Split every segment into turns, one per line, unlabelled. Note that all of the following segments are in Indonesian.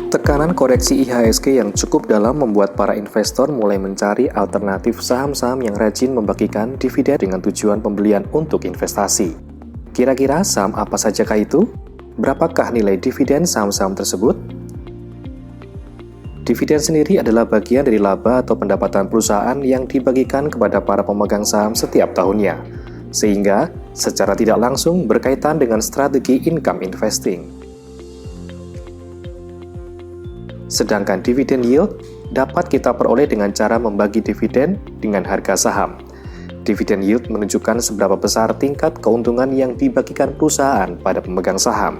Tekanan koreksi IHSG yang cukup dalam membuat para investor mulai mencari alternatif saham-saham yang rajin membagikan dividen dengan tujuan pembelian untuk investasi. Kira-kira saham apa sajakah itu? Berapakah nilai dividen saham-saham tersebut? Dividen sendiri adalah bagian dari laba atau pendapatan perusahaan yang dibagikan kepada para pemegang saham setiap tahunnya, sehingga secara tidak langsung berkaitan dengan strategi income investing. Sedangkan dividen yield dapat kita peroleh dengan cara membagi dividen dengan harga saham. Dividen yield menunjukkan seberapa besar tingkat keuntungan yang dibagikan perusahaan pada pemegang saham.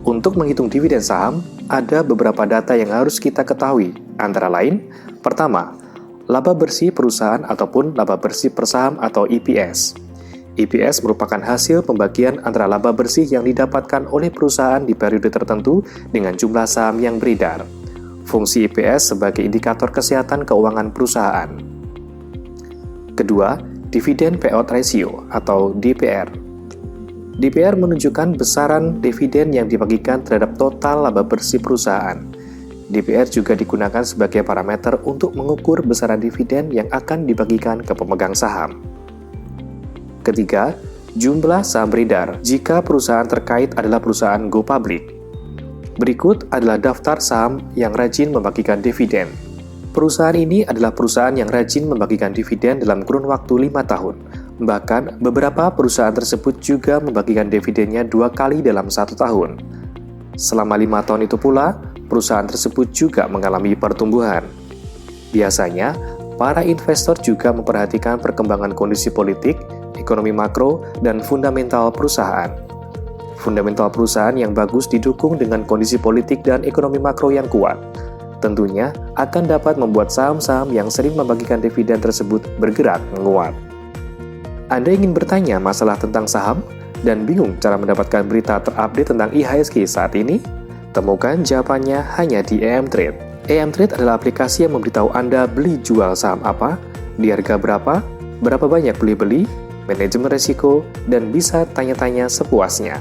Untuk menghitung dividen saham, ada beberapa data yang harus kita ketahui, antara lain, pertama, laba bersih perusahaan ataupun laba bersih per saham atau EPS. EPS merupakan hasil pembagian antara laba bersih yang didapatkan oleh perusahaan di periode tertentu dengan jumlah saham yang beredar. Fungsi EPS sebagai indikator kesehatan keuangan perusahaan. Kedua, Dividend Payout Ratio atau DPR. DPR menunjukkan besaran dividen yang dibagikan terhadap total laba bersih perusahaan. DPR juga digunakan sebagai parameter untuk mengukur besaran dividen yang akan dibagikan ke pemegang saham. Ketiga, jumlah saham beredar jika perusahaan terkait adalah perusahaan go public. Berikut adalah daftar saham yang rajin membagikan dividen. Perusahaan ini adalah perusahaan yang rajin membagikan dividen dalam kurun waktu 5 tahun. Bahkan, beberapa perusahaan tersebut juga membagikan dividennya 2 kali dalam 1 tahun. Selama 5 tahun itu pula, perusahaan tersebut juga mengalami pertumbuhan. Biasanya, para investor juga memperhatikan perkembangan kondisi politik, ekonomi makro, dan fundamental perusahaan. Fundamental perusahaan yang bagus didukung dengan kondisi politik dan ekonomi makro yang kuat. Tentunya akan dapat membuat saham-saham yang sering membagikan dividen tersebut bergerak menguat. Anda ingin bertanya masalah tentang saham dan bingung cara mendapatkan berita terupdate tentang IHSG saat ini? Temukan jawabannya hanya di AM Trade. AM Trade adalah aplikasi yang memberitahu Anda beli jual saham apa, di harga berapa banyak beli-beli, manajemen risiko, dan bisa tanya-tanya sepuasnya.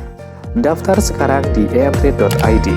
Daftar sekarang di amtrade.id.